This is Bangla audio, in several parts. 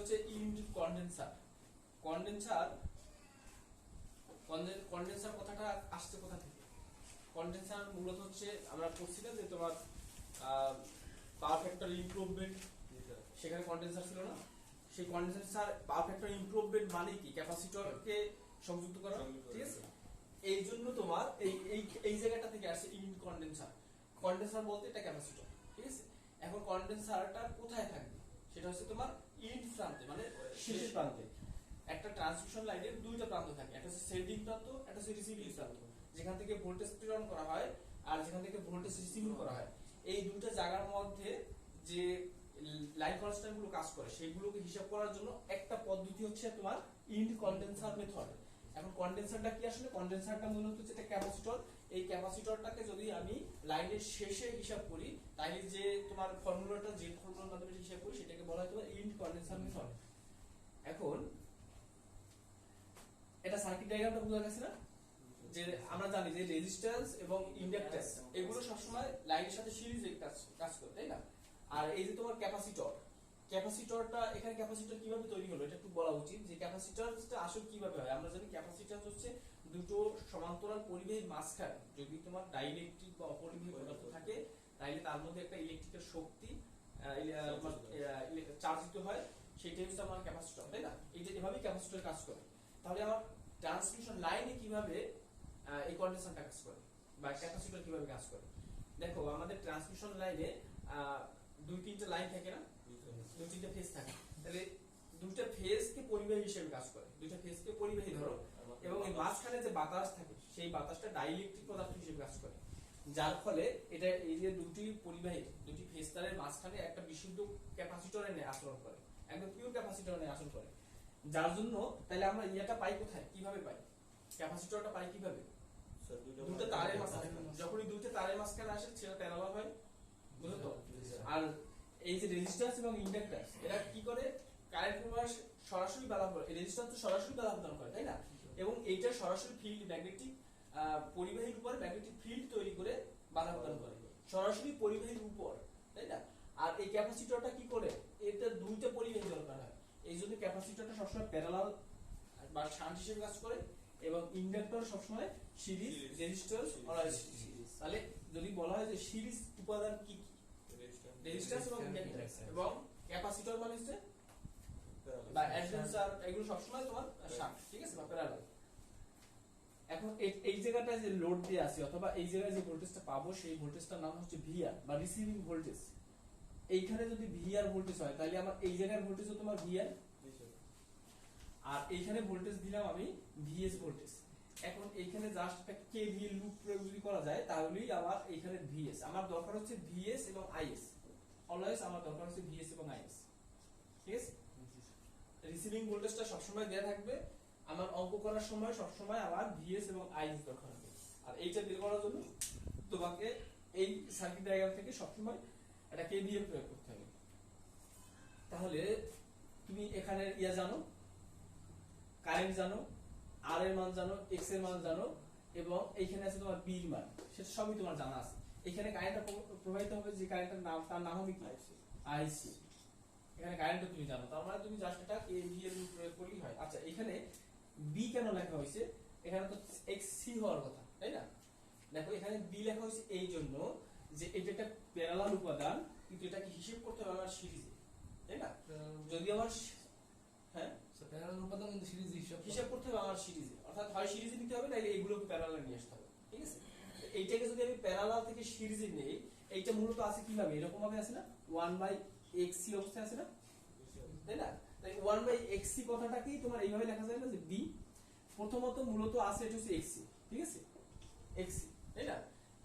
হচ্ছে ইউনিট কন্ডেন্সার। কন্ডেন্সার কন্ডেন্সার কথাটা আসছে কোথা থেকে? কন্ডেন্সার মূলত হচ্ছে আমরা পড়ছি না যে তোমার পাওয়ার ফ্যাক্টর ইমপ্রুভমেন্ট, সেখানে কন্ডেন্সার ছিল না? সেই কন্ডেন্সার পাওয়ার ফ্যাক্টর ইমপ্রুভমেন্ট মানে কি? ক্যাপাসিটরকে সংযুক্ত করা, ঠিক আছে? এই জন্য তোমার এই এই এই জায়গাটা থেকে আসছে ইউনিট কন্ডেন্সার। কন্ডেন্সার বলতে এটা ক্যাপাসিটর, ঠিক আছে? এখন কন্ডেন্সারটা কোথায় থাকবে? সেটা হচ্ছে তোমার ইউনিট প্রান্তে, মানে শেষ প্রান্তে। একটা ট্রান্সমিশন লাইনের দুইটা প্রান্ত থাকে, একটা হচ্ছে সেন্ডিং প্রান্ত, একটা হচ্ছে রিসিভিং প্রান্ত, যেখান থেকে ভোল্টেজ প্রেরণ করা হয় আর যেখান থেকে ভোল্টেজ রিসিভিং করা হয়। এই দুইটা জায়গার মধ্যে যে লাইন কনস্ট্যান্ট গুলো কাজ করে সেগুলোকে হিসাব করার জন্য একটা পদ্ধতি হচ্ছে তোমার ইউনিট কন্ডেন্সার মেথড। এখন কন্ডেন্সারটা কি? আসলে কন্ডেন্সারটা মূলত হচ্ছে একটা ক্যাপাসিটর। এই ক্যাপাসিটরটাকে যদি আমি লাইনের শেষে হিসাব করি, তাহলে যে তোমার ফর্মুলাটা, যে ফর্মুলার মাধ্যমে হিসাব করি, সেটাকে বলা হয় তোমার ইউনিট কন্ডেন্সার মেথড। এখন এটা সার্কিট ডায়াগ্রামটা বোঝা গেছে না? যে আমরা জানি যে রেজিস্ট্যান্স এবং ইন্ডাক্ট্যান্স এগুলো সবসময় লাইনের সাথে সিরিজে কাজ করে, তাই না? আর এই যে তোমার ক্যাপাসিটরটা, এখানে ক্যাপাসিটর কিভাবে তৈরি হলো এটা একটু বলা উচিত। যে ক্যাপাসিটরটা আসলে কিভাবে হয়? আমরা জানি ক্যাপাসিটর হচ্ছে দুটো সমান্তরাল পরিবাহীর মাঝখানে যদি তোমার ডাইইলেকট্রিক বা অপরিবাহী পদার্থ থাকে, তাহলে তার মধ্যে একটা ইলেকট্রিক্যাল শক্তি চার্জিত হয়, সেটাই হচ্ছে আমার ক্যাপাসিটর, তাই না? এইটা এভাবেই ক্যাপাসিটর কাজ করে। তাহলে আমার ট্রান্সমিশন লাইনে কিভাবে এই কন্ডেন্সারটা কাজ করে বা ক্যাপাসিটর কিভাবে কাজ করে? দেখো, আমাদের ট্রান্সমিশন লাইনে দুই তিনটা লাইন থাকে না, দুই তিনটা ফেজ থাকে। তাহলে দুইটা ফেজকে পরিবাহী হিসেবে কাজ করে, দুইটা ফেজকে পরিবাহী ধরো, এবং এই মাঝখানে যে বাতাস থাকে সেই বাতাসটা ডাইইলেকট্রিক পদার্থ হিসেবে কাজ করে। যার ফলে এটা এই যে দুটি পরিবাহী, দুটি ফেজ তারের মাঝখানে একটা বিশুদ্ধ ক্যাপাসিটরের ন্যায় আচরণ করে, একদম পিওর ক্যাপাসিটরের ন্যায় আচরণ করে। যার জন্য তাহলে আমরা ইয়েটা পাই কোথায়, কিভাবে পাই? ক্যাপাসিটরটা পাই কিভাবে? দুটো তারের মাঝখানে। যখনই দুটো তারের মাঝখানে আসে সেটা প্যারালাল হয়, বুঝলো তো? আর এই যে রেজিস্ট্যান্স এবং ইন্ডাক্ট্যান্স, এরা কি করে? কারেন্ট প্রবাহ সরাসরি বাধা করে, রেজিস্ট্যান্স তো সরাসরি বাধা প্রদান করে, তাই না? এবং এইটা সরাসরি ফিল্ড, ম্যাগনেটিক পরিবাহীর উপর ম্যাগনেটিক ফিল্ড তৈরি করে বাধা প্রদান করে, সরাসরি পরিবাহীর উপর, তাই না? আর এই ক্যাপাসিটরটা কি করে? এটা দুইটা পরিবাহী দরকার হয়, এই জন্য ক্যাপাসিটরটা সবসময় প্যারালাল বা শান্ট হিসেবে কাজ করে, এবং ইন্ডাক্টর সবসময় সিরিজ, রেজিস্টর অলওয়েজ সিরিজ। তাহলে যদি বলা হয় যে সিরিজ উপাদান কি কি? রেজিস্ট্যান্স এবং ইন্ডাক্ট্যান্স, এবং ক্যাপাসিটর মানে হচ্ছে বা অ্যাডভেন্সার, এগুলো সবসময় তোমার শান্ট, ঠিক আছে, বা প্যারালাল। এখন এই জায়গাটায় যে লোড দিয়ে আছে অথবা এই জায়গায় যে ভোল্টেজটা পাবো, সেই ভোল্টেজটার নাম হচ্ছে ভিআর বা রিসিভিং ভোল্টেজ। এইখানে যদি ভিআর ভোল্টেজ হয়, তাহলে আমার এই জায়গার ভোল্টেজও তোমার ভিআর, আর এইখানে ভোল্টেজ দিলাম আমি ভিএস ভোল্টেজ। এখন এইখানে জাস্ট একটা কেভিএল লুপ প্রয়োগ যদি করা যায়, তাহলেই আবার এইখানে ভিএস, আমার দরকার হচ্ছে ভিএস এবং আইএস, অলওয়েজ আমার দরকার হচ্ছে ভিএস এবং আইএস, ঠিক আছে? রিসিভিং ভোল্টেজটা সবসময় দেয়া থাকবে, আমার অঙ্ক করার সময় সবসময় আমার ভিএস এবং আইএস দরকার হবে। আর এইটা বের করার জন্য তোমাকে এই সার্কিট ডায়াগ্রাম থেকে সবসময় একটা কেভিএল প্রয়োগ করতে হবে। তাহলে তুমি এখানে ইয়া জানো, কারেন্ট জানো, আর এর মান জানো, এক্স এর মান জানো, এবং এইখানে আছে তোমার বি এর মান, সেটা সবই তোমার জানা আছে। এখানে কারেন্টটা প্রবাহিত হবে, যে কারেন্টের নাম, তার নাম হবে কি? আইসি। এখানে কারেন্টও তুমি জানো, তার মানে তুমি জাস্ট এটা কেভিএল প্রয়োগ করলেই হয়। আচ্ছা, এখানে বি কেন লেখা হয়েছে? এখানে তো এক্স সি হওয়ার কথা, তাই না? দেখো, এখানে বি লেখা হয়েছে এই জন্য যে এটা একটা প্যারালাল উপাদান, কিন্তু এটাকে হিসাব করতে হবে আমার সিরিজে, তাই না? যদি আমার হ্যাঁ প্যারালাল উপাদান কিন্তু সিরিজ হিসাব করতে হবে আমার সিরিজে, অর্থাৎ হয় সিরিজে নিতে হবে, নাইলে এইগুলোকে প্যারালাল নিয়ে আসতে হবে, ঠিক আছে? এইটাকে যদি আমি প্যারালাল থেকে সিরিজে নেই, এইটা মূলত আছে কিভাবে? এরকম ভাবে আছে না, 1/xc অবস্থায় আছে না, তাই না? তাই 1/xc কথাটাকেই তোমার এইভাবে লেখা যায় না, যে b প্রথমত মূলত আছে এটা হচ্ছে xc, ঠিক আছে, xc, তাই না?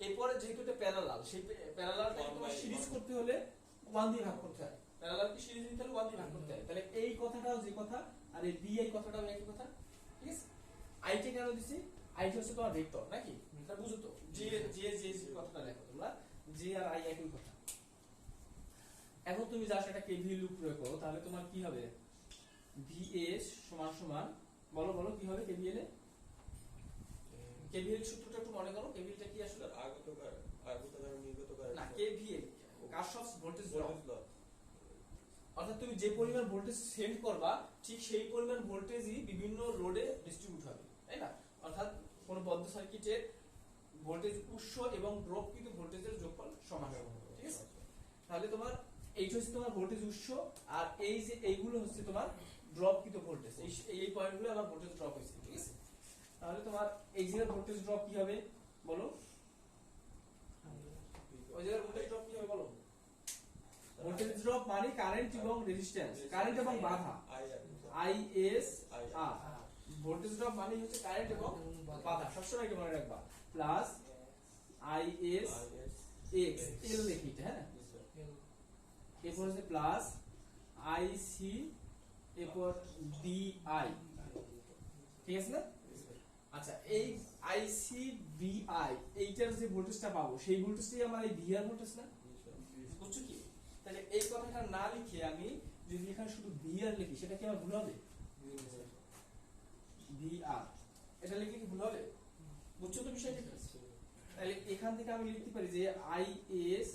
এরপরে যেহেতু এটা প্যারালাল, সেই প্যারালালটাকে তোমার সিরিজ করতে হলে 1 দিয়ে ভাগ করতে হয়, প্যারালালকে সিরিজ নিতে হলে 1 দিয়ে ভাগ করতে হয়। তাহলে এই কথাটাও যে কথা, আর এই বি এই কথাটাও একই কথা, ঠিক আছে? আইটা কেন দিছি? আইটা হচ্ছে তোমার ভেক্টর, নাকি? এটা বুঝো তো, যে যে যে কথাটা লেখো তোমরা, যে আর আই একই কথা। এখন তুমি যা সেটা কেভিএল লুপ প্রয়োগ করো, তাহলে তোমার কি হবে? ভিএস সমান সমান, বলো বলো কি হবে কেভিএল এ? কেভিএল সূত্রটা একটু মনে করো, কেভিএলটা কি আসলে? আগতকার নির্গতকার না, কেভিএল কারশফস ভোল্টেজ ল, অর্থাৎ তুমি যে পরিমাণ ভোল্টেজ সেন্ড করবা ঠিক সেই পরিমাণ ভোল্টেজই বিভিন্ন লোডে ডিস্ট্রিবিউট হবে, তাই না? অর্থাৎ কোন বদ্ধ সার্কিটের ভোল্টেজ উৎস এবং ড্রপকৃত ভোল্টেজের যোগফল সমান হবে, ঠিক আছে? তাহলে তোমার এইটা হচ্ছে তোমার ভোল্টেজ উৎস, আর এই যে এইগুলো হচ্ছে তোমার ড্রপকৃত ভোল্টেজ। এই পয়েন্টগুলো আমার ভোল্টেজ ড্রপ হয়েছে, ঠিক আছে? তাহলে তোমার এই জায়গার ভোল্টেজ ড্রপ কি হবে বলো? ওই জায়গার ভোল্টেজ ড্রপ কি হবে বলো? ভোল্টেজ ড্রপ মানে কারেন্ট এবং রেজিস্ট্যান্স, কারেন্ট এবং বাধা, আইএস আর। ভোল্টেজ ড্রপ মানে হচ্ছে কারেন্ট এবং বাধা, সবসময় এটা মনে রাখবা। প্লাস আইএস এক্স এল লিখি এটা, হ্যাঁ? এরপর হচ্ছে প্লাস আইসি, এরপর ডিআই, ঠিক আছে না? আচ্ছা, এই আইসি বিআই এইটার যে ভোল্টেজটা পাবো সেই ভোল্টেজটাই আমার এই ভিআর ভোল্টেজ না? বুঝছো কি? তাহলে এই কথাটা না লিখে আমি যদি এখানে শুধু ভিআর লিখি সেটা কি আমার ভুল হবে? ভিআর এটা লিখলে কি ভুল হবে? বুঝছো তো বিষয়টা? তাহলে এখান থেকে আমি লিখতে পারি যে আইএস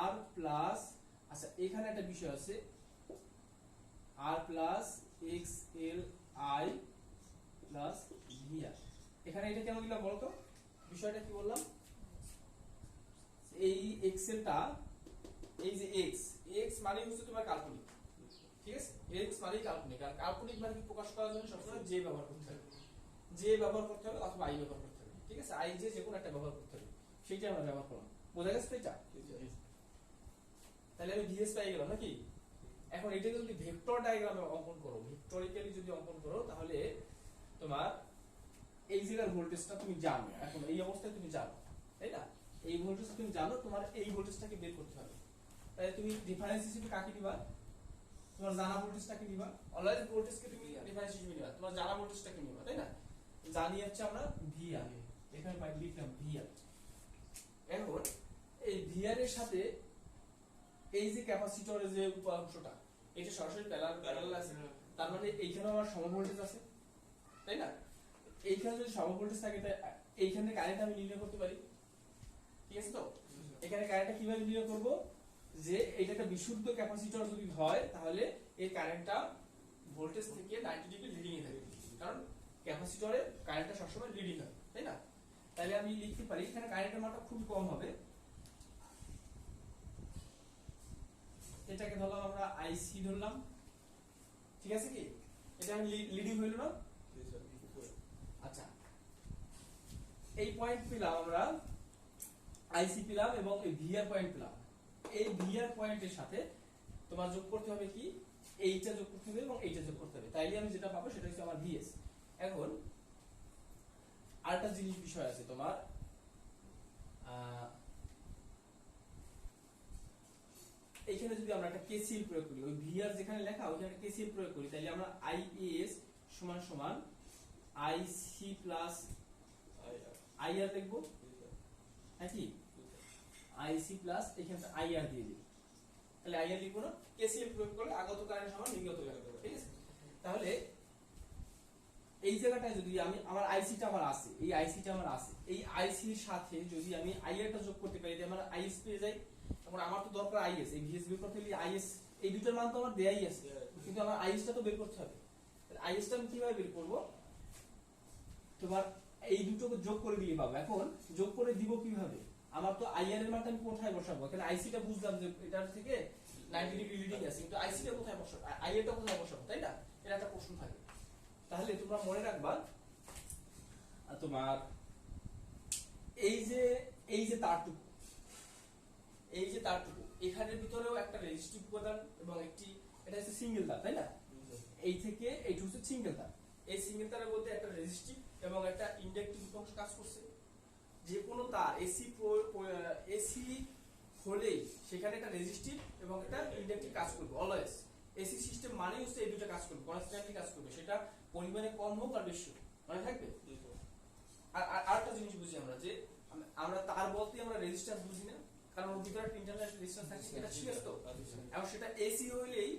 আর প্লাস, আচ্ছা এখানে একটা বিষয় আছে, আর plus X L I plus VR. এখানে এটা কেন দিলাম বলতো? বিষয়টা কি বললাম? এই এক্সেলটা, এই যে এক্স, এক্স মানে হচ্ছে তোমার কাল্পনিক, ঠিক আছে? এক্স মানে কাল্পনিক, আর কাল্পনিক মানে প্রকাশ করার জন্য সবসময় জে ব্যবহার করতে হবে, জে ব্যবহার করতে হবে অথবা আই ব্যবহার করতে হবে, ঠিক আছে? আই জে যে কোনো একটা ব্যবহার করতে হবে, সেইটা আমরা ব্যবহার করলাম। বোঝা গেছে তো এটা? তাহলে আমি ভিএস পাই গেলাম নাকি? এখন এটাকে যদি ভেক্টর ডায়াগ্রামে অঙ্কন করো, ভেক্টরিক্যালি যদি অঙ্কন করো, তাহলে তোমার এই জায়গার ভোল্টেজটা তুমি জানো, এখন এই অবস্থায় তুমি জানো, তাই না? এই ভোল্টেজ তুমি জানো, তোমার এই ভোল্টেজটাকে বের করতে হবে। তাই তুমি রেফারেন্স হিসেবে কাকে নিবা? তোমার জানা ভোল্টেজটাকে নিবা। অলওয়েজ ভোল্টেজকে তুমি রেফারেন্স হিসেবে নিবা, তোমার জানা ভোল্টেজটাকে নিবা, তাই না? জানি হচ্ছে আমরা ভিআর, এখানে পাই লিখলাম ভিআর। এখন এই ভিআর এর সাথে এই যে ক্যাপাসিটরের যে উপাংশটা, এটা সরাসরি প্যারালাল আছে, তার মানে এইখানে আমার সম ভোল্টেজ আছে, তাই না? এইখানে যদি সম ভোল্টেজ থাকে তাই এইখানে কারেন্ট আমি নির্ণয় করতে পারি, ঠিক আছে তো? এখানে কারেন্টটা কিভাবে নির্ণয় করব? যে এটা একটা বিশুদ্ধ ক্যাপাসিটর যদি হয় তাহলে এই কারেন্টটা ভোল্টেজ থেকে 90 ডিগ্রি লিডিং এ থাকবে, কারণ ক্যাপাসিটরে কারেন্টটা সবসময় লিডিং হয়, তাই না? তাহলে আমি লিখতে পারি এখানে কারেন্টের মানটা খুব কম হবে, এটাকে ধরলাম আমরা আইসি ধরলাম, ঠিক আছে কি? এটা আমি লিডিং হইল না? আচ্ছা, এই পয়েন্ট পেলাম আমরা, আইসি পেলাম এবং এই ভিআর পয়েন্ট পেলাম। এই ভিআর পয়েন্টের সাথে তোমার যোগ করতে হবে কি? এইটা যোগ করতে হবে এবং এইটা যোগ করতে হবে, তাইলে আমি যেটা পাবো সেটা হচ্ছে আমার ভিএস। এখন আরেকটা জিনিস বিষয় আছে তোমার, এইখানে যদি আমরা একটা কেসিএল প্রয়োগ করি, ওই ভিআর যেখানে লেখা ওইখানে একটা কেসিএল প্রয়োগ করি, তাহলে আমরা আইএস সমান সমান আইসি প্লাস আইআর লিখবো, নাকি? আইসি প্লাস এখানে আইআর দিয়ে দিই, তাহলে আইআর লিখবো না? কেসিএল প্রয়োগ করলে আগত কারেন্ট সমান নির্গত কারেন্ট, ঠিক আছে? তাহলে এই জায়গাটায় যদি আমি আমার আইসিটা আমার আছে, এই আইসিটা আমার আছে, এই আইসির সাথে যদি আমি আইআরটা যোগ করতে পারি তাহলে আমার আইএস পেয়ে যাই। এখন আমার তো দরকার আইএস, এই ভিএস বের করতে হলে আইএস, এই দুটোর মান তো আমার দেয়াই আছে, কিন্তু আমার আইএসটা তো বের করতে হবে। আইএসটা আমি কিভাবে বের করব? তোমার এই দুটোকে যোগ করে দিয়ে পাবো। এখন যোগ করে দিব কিভাবে? আমার তো আইআর এর মানটা আমি কোথায় বসাবো? এখানে আইসিটা বুঝলাম যে এটার থেকে 90 ডিগ্রি লিডিং আছে, কিন্তু আইসিটা কোথায় বসাবো, আইআরটা কোথায় বসাবো, তাই না? এটা একটা প্রশ্ন থাকে। তাহলে তোমরা মনে রাখবা তোমার এই যে তারটুকু, এই যে তারটুকু, এখানের ভিতরেও একটা রেজিস্টিভ উপাদান এবং একটি, এটা হচ্ছে সিঙ্গেল তার, তাই না? এই থেকে এইটা হচ্ছে সিঙ্গেল তার, এই সিঙ্গেল তারের মধ্যে একটা রেজিস্টিভ এবং একটা ইন্ডাকটিভ উপাংশ কাজ করছে। যে কোনো তার এসি হলেই সেখানে একটা রেজিস্টিভ এবং একটা ইন্ডাকটিভ কাজ করবে অলওয়েজ। এসি সিস্টেম মানে হচ্ছে এই দুটো কাজ করবে, কনস্ট্যান্টলি কাজ করবে, সেটা পরিমাণে কম হোক আর বেশি হোক, মনে থাকবে? আর আরেকটা জিনিস বুঝি আমরা, যে আমরা তার বলতে আমরা রেজিস্ট্যান্স বুঝি না, কারণ ওর ভিতরে একটা ইন্টারনাল রেজিস্ট্যান্স থাকে, এটা ঠিক আছে তো? এবং সেটা এসি হইলেই,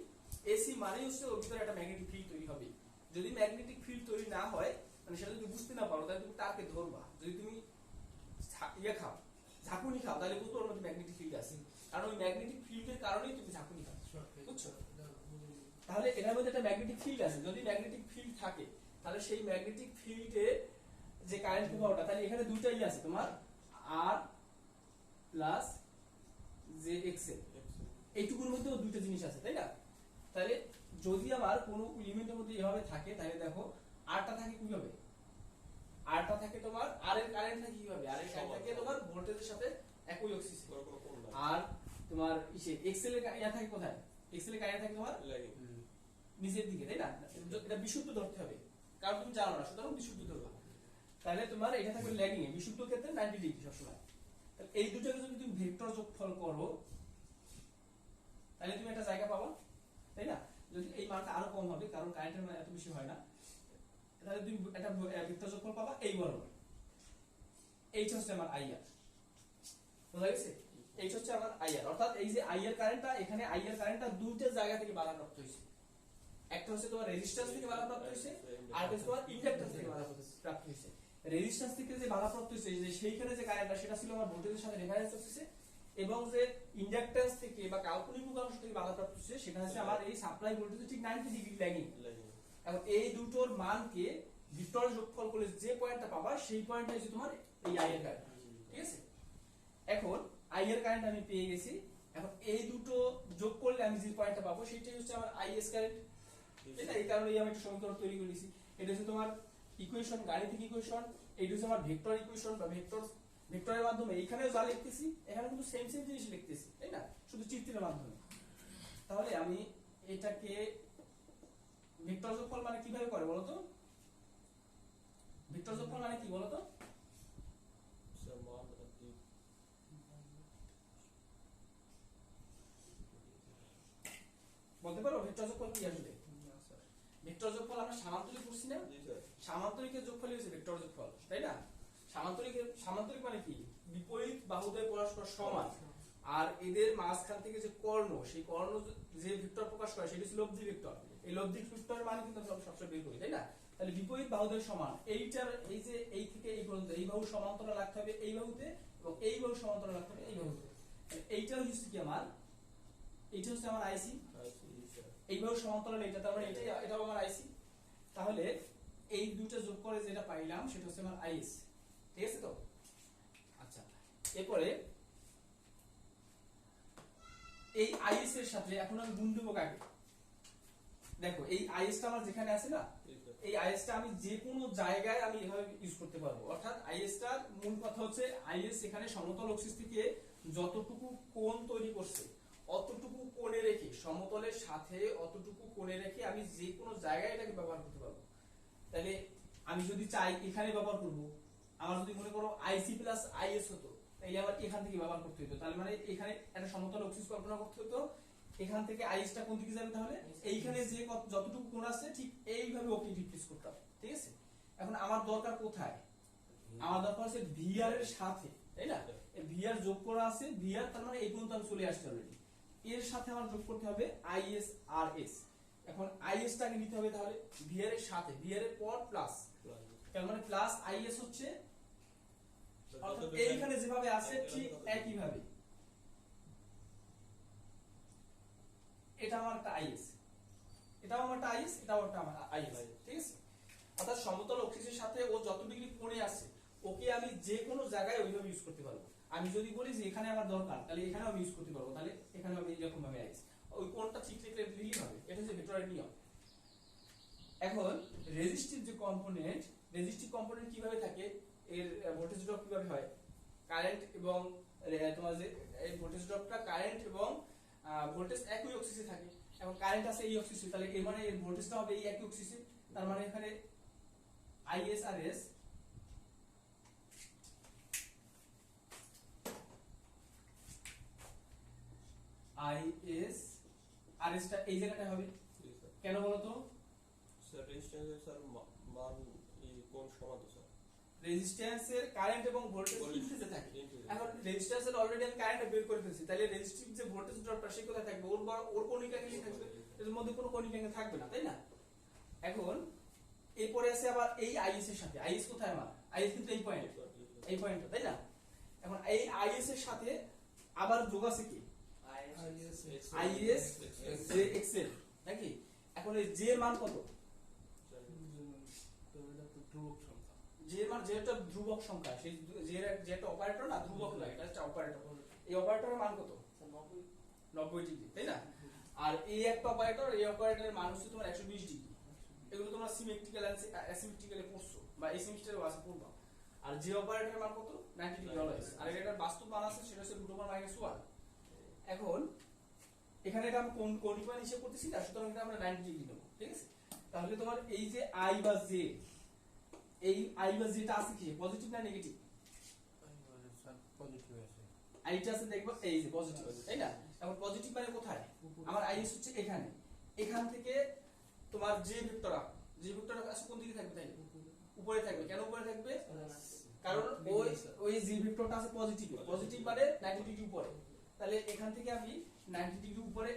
এসি মানে হচ্ছে ওর ভিতরে একটা ম্যাগনেটিক ফিল্ড তৈরি হবে। যদি ম্যাগনেটিক ফিল্ড তৈরি না হয়, মানে সেটা যদি বুঝতে না পারো, তাহলে তুমি তারকে ধরবা। যদি তুমি ইয়ে খাও, ঝাঁকুনি খাও, তাহলে বুঝবো ওর মধ্যে ম্যাগনেটিক ফিল্ড আছে, কারণ ওই ম্যাগনেটিক ফিল্ডের কারণেই তুমি ঝাঁকুনি খাও, বুঝছো? তাহলে এটার মধ্যে একটা ম্যাগনেটিক ফিল্ড আছে, যদি ম্যাগনেটিক ফিল্ড থাকে তাহলে সেই ম্যাগনেটিক ফিল্ডে যে কারেন্ট প্রবাহটা, তাহলে এখানে দুটাই আছে তোমার আর প্লাস জে এক্সএল, এইটুকুর মধ্যেও দুটো জিনিস আছে, তাই না? তাহলে যদি আমার কোনো এলিমেন্টের মধ্যে এভাবে থাকে, তাহলে দেখো আরটা থাকে কিভাবে, আরটা থাকে তোমার আর এর কারেন্ট থাকে কিভাবে, আর এর কারেন্ট থাকে তোমার ভোল্টেজের সাথে একই অক্সিস, আর তোমার ইসে এক্সএল এর ইয়া থাকে কোথায়, এক্সএল এর কারেন্ট থাকে তোমার নিচের দিকে, তাই না? এটা বিশুদ্ধ ধরতে হবে, কারণ তুমি জানো না, সুতরাং বিশুদ্ধ ধরবা। তাহলে তোমার এটা থাকবে ল্যাগিং এ, বিশুদ্ধ ক্ষেত্রে 90 ডিগ্রি সবসময়। তাহলে এই দুটোকে যদি তুমি ভেক্টর যোগফল করো তাহলে তুমি একটা জায়গা পাবা, তাই না? যদি এই মানটা আরো কম হবে, কারণ কারেন্টের মান এত বেশি হয় না, তাহলে তুমি একটা ভেক্টর যোগফল পাবা এই বরাবর। এইটা হচ্ছে আমার আইআর, বুঝা গেছে? এইটা হচ্ছে আমার আইআর, অর্থাৎ এই যে আইআর কারেন্টটা, এখানে আইআর কারেন্টটা দুইটা জায়গা থেকে বাধাপ্রাপ্ত হয়েছে। একটা হচ্ছে তোমার রেজিস্ট্যান্স থেকে বাধাপ্রাপ্ত হয়েছে, আর একটা হচ্ছে তোমার ইন্ডাক্ট্যান্স থেকে বাধাপ্রাপ্ত হয়েছে। রেজিস্ট্যান্স থেকে যে বাধাপ্রাপ্ত হয়েছে, যে সেইখানে যে কারেন্টটা সেটা ছিল আমার ভোল্টেজের সাথে রেফারেন্স হচ্ছে, এবং যে ইন্ডাক্ট্যান্স থেকে বা কাল্পনিক উপাংশ থেকে বাধাপ্রাপ্ত হচ্ছে সেটা হচ্ছে আমার এই সাপ্লাই ভোল্টেজে ঠিক 90 ডিগ্রি ল্যাগিং। এখন এই দুটোর মানকে ভেক্টর যোগফল করলে যে পয়েন্টটা পাবা সেই পয়েন্টটা হচ্ছে তোমার এই আইআর কারেন্ট, ঠিক আছে? এখন আইআর কারেন্ট আমি পেয়ে গেছি, এখন এই দুটো যোগ করলে আমি যে পয়েন্টটা পাবো সেটাই হচ্ছে আমার আইএস কারেন্ট, তাই না? এই কারণে আমি একটা সমীকরণ তৈরি করে নিয়েছি। এটা হচ্ছে তোমার ইকুয়েশন, গাণিতিক ইকুয়েশন, এইটা হচ্ছে আমার ভেক্টর ইকুয়েশন বা ভেক্টরের মাধ্যমে এখানেও যা লিখতেছি এখানে কিন্তু সেম জিনিস লিখতেছি, তাই না? শুধু চিত্রের মাধ্যমে। তাহলে আমি এটাকে ভেক্টর যোগফল মানে কিভাবে করে বলতো? ভেক্টর যোগফল মানে কি বলতো? বলতে পারো ভেক্টর যোগফল কি আসলে? ভেক্টর যোগফল আমরা সামান্তরিক করছি না? সামান্তরিকের যোগফল হচ্ছে ভেক্টর যোগফল, তাই না? সামান্তরিক মানে কি? বিপরীত বাহুদ্বয় পরস্পর সমান, আর এদের মাঝখান থেকে যে কর্ণ, সেই কর্ণ যে ভেক্টর প্রকাশ করে সেটা হচ্ছে লব্ধি ভেক্টর। এই লব্ধি ভেক্টরের মানে কিন্তু আমরা সবসময় বের করি, তাই না? তাহলে বিপরীত বাহুদ্বয় সমান, এইটার এই যে এই থেকে এই পর্যন্ত এই বাহু সমান্তরাল রাখতে হবে এই বাহুতে, এবং এই বাহু সমান্তরাল রাখতে হবে এই বাহুতে। এইটা হচ্ছে কি আমার, এইটা হচ্ছে আমার আইসি, এই বাহু সমান্তরাল এটা, তার মানে এটাও আমার আইসি। তাহলে এই দুটো যোগ করে যেটা পাইলাম সেটা হচ্ছে আমার আইএস, ঠিক আছে তো? আচ্ছা, এরপরে এই আইএস এর সাথে এখন আমি গুণ দেবো কাকে? দেখো এই আইএসটা আমার যেখানে আছে না, এই আইএসটা আমি যে কোনো জায়গায় আমি এভাবে ইউজ করতে পারবো। অর্থাৎ আইএসটার মূল কথা হচ্ছে আইএস এখানে সমতল অক্সিস থেকে যতটুকু কোণ তৈরি করছে অতটুকু কোণে রেখে, সমতলের সাথে অতটুকু কোণে রেখে আমি যে কোনো জায়গায় এটাকে ব্যবহার করতে পারবো। তাহলে আমি যদি চাই এখানে ব্যবহার করব, আমার যদি মনে করো আইসি প্লাস আইএস হতো, তাহলে আমার এখান থেকে ব্যবহার করতে হতো। তাহলে মানে এখানে একটা সমতল অক্সিস কল্পনা করতে হতো, এখান থেকে আইএসটা কোন দিকে যাবে, তাহলে এইখানে যে যতটুকু কোণ আছে ঠিক এইভাবে ওকে রিপ্লেস করতে হবে, ঠিক আছে? এখন আমার দরকার কোথায়? আমার দরকার আছে ভিআর এর সাথে, তাই না? ভিআর যোগ করা আছে, ভিআর তার মানে এই পর্যন্ত আমি চলে আসছে অলরেডি, এর সাথে আমার যোগ করতে হবে আইএস আর এস। এখন আইএস টাকে নিতে হবে, তাহলে ভিআর এর সাথে, ভিআর এর পর প্লাস, তার মানে প্লাস আইএস হচ্ছে, অর্থাৎ এইখানে যেভাবে আছে ঠিক একই ভাবে এটা আমার একটা আইএস, এটাও আমার একটা আইএস, এটাও একটা আমার আইএস, ঠিক আছে? অর্থাৎ সমতল অক্সিসের সাথে ও যত ডিগ্রি কোণে আছে ওকে আমি যে কোনো জায়গায় ওইভাবে ইউজ করতে পারবো। আমি যদি বলি যে এখানে আমার দরকার, তাহলে এখানেও আমি ইউজ করতে পারবো, তাহলে এখানে আমি এরকম ভাবে আইএস, ওই কোণটা ঠিক লিখলে লিখলেই হবে। এটা হচ্ছে ভেক্টরের নিয়ম। এখন রেজিস্টিভ যে কম্পোনেন্ট, রেজিস্টিভ কম্পোনেন্ট কিভাবে থাকে, এর ভোল্টেজ ড্রপ কিভাবে হয়, কারেন্ট এবং তোমার যে এই ভোল্টেজ ড্রপটা কারেন্ট এবং ভোল্টেজ একই অক্সিসে থাকে। এখন কারেন্ট আছে এই অক্সিসে, তাহলে এর মানে এর ভোল্টেজটা হবে এই একই অক্সিসে, তার মানে এখানে আইএস আর এস আইএস আর এসটা এই জায়গাটায় হবে, কেন বলো তো? স্যার রেজিস্ট্যান্সের স্যার মান এই কোন সমান তো স্যার? রেজিস্ট্যান্সের কারেন্ট এবং ভোল্টেজ ইনফেজে থাকে। এখন রেজিস্ট্যান্সের অলরেডি আমি কারেন্টটা বের করে ফেলছি, তাহলে রেজিস্টিভ যে ভোল্টেজ ড্রপটা সে কোথায় থাকবে? ওর কণিক অ্যাঙ্গেলই থাকবে, এর মধ্যে কোনো কণিক অ্যাঙ্গেল থাকবে না, তাই না? এখন এরপরে আছে আবার এই আইএস এর সাথে, আইএস কোথায় আমার? আইএস কিন্তু এই পয়েন্ট, এই পয়েন্টটা, তাই না? এখন এই আইএস এর সাথে আবার যোগ আছে কি? আইএস যে এক্সএল, নাকি? এখন এই j এর মান কত? স্যার তো এটা তো ধ্রুবক সংখ্যা। j এর মান যেটা ধ্রুবক সংখ্যা, সেই j এর যেটা অপারেটর না, ধ্রুবক না, এটা হচ্ছে অপারেটর। এই অপারেটরের মান কত? 90 ডিগ্রি, তাই না? আর এই একটা অপারেটর, এই অপারেটরের মান হচ্ছে তোমার 120 ডিগ্রি। এগুলো তোমরা সিমেট্রিক্যাল অ্যাসিমেট্রিক্যালি পড়ছো বা এই সেমিস্টারে আছে পড়বা। আর যে অপারেটরের মান কত? 90 ডিগ্রি অলওয়েজ। আর এটার বাস্তব মান আছে সেটা হচ্ছে √1 এখন এখানে এটা আমি কোন মান হিসেব করতেছি না, সুতরাং এটা আমরা 90 ডিগ্রি নেব, ঠিক আছে? তাহলে তোমার এই যে i বা j, এই i বা j টা আছে কি পজিটিভ না নেগেটিভ? স্যার পজিটিভ আছে। আইটা আছে দেখবো এই যে পজিটিভ, তাই না? এখন পজিটিভ মানে কোথায়? আমার আইএস হচ্ছে এখানে, এখান থেকে তোমার যে ভেক্টর আছে কোন দিকে থাকবে? তাই উপরে থাকবে। কেন উপরে থাকবে? কারণ ওই যে ভেক্টরটা আছে পজিটিভ, পজিটিভ মানে 90 ডিগ্রি উপরে। তাহলে এখান থেকে আমি 90 ডিগ্রি উপরে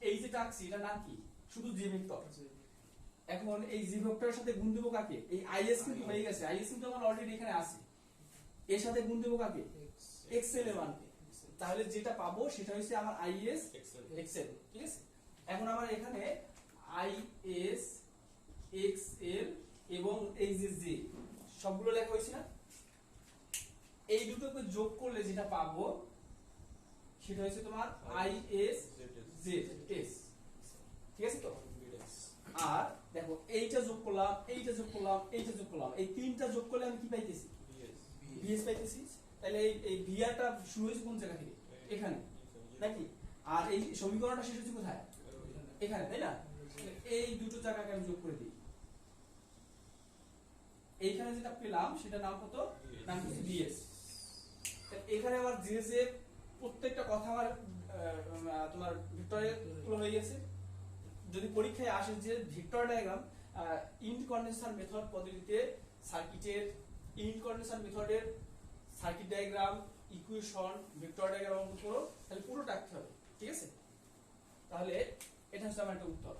এই যে টাকছি এটা নাম কি? শুধু যে ভেক্টর। এখন এই যে ভেক্টরের সাথে গুণ দেব কাকে? এই আইএস কিন্তু হয়ে গেছে, আইএস কিন্তু আমার অলরেডি এখানে আছে। এর সাথে গুণ দেব কাকে? এক্সএল এর মানকে। তাহলে যেটা পাবো সেটা হচ্ছে আমার আইএস এক্সএল, ঠিক আছে? এখন আমার এখানে আইএস এক্সএল এবং এই যে জে সবগুলো লেখা হয়েছে না? এই দুটোকে যোগ করলে যেটা পাবো সেটা হচ্ছে তোমার আইএস জেড এস, ঠিক আছে তো? আর দেখো এইটা যোগ করলাম, এইটা যোগ করলাম, এইটা যোগ করলাম, এই তিনটা যোগ করলে আমি কি পাইতেছি? ভিএস পাইতেছি। তাহলে এই ভিআরটা শুরু হয়েছে কোন জায়গা থেকে? এখানে, নাকি? আর এই সমীকরণটা শেষ হচ্ছে কোথায়? এখানে, তাই না? এই দুটো জায়গাকে আমি যোগ করে দিই। এইখানে যেটা পেলাম সেটা নাম কত? নাম হচ্ছে ভিএস। এখানে আমার যে প্রত্যেকটা কথা আমার তোমার ভিক্টরে তুলে হয়ে গেছে। যদি পরীক্ষায় আসে যে ভিক্টর ডায়াগ্রাম ইনকন্ডেন্সার মেথড পদ্ধতিতে সার্কিটের ইনকন্ডেন্সার মেথডের circuit diagram, equation, Victor diagram অঙ্কন করো, তাহলে পুরোটা আঁকতে হবে, ঠিক আছে? তাহলে এটা হচ্ছে আমার একটা উত্তর।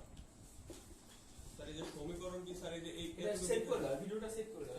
স্যার এই যে সমীকরণ কি স্যার এই যে এই এটা সেভ করে দাও, ভিডিওটা সেভ করে দাও।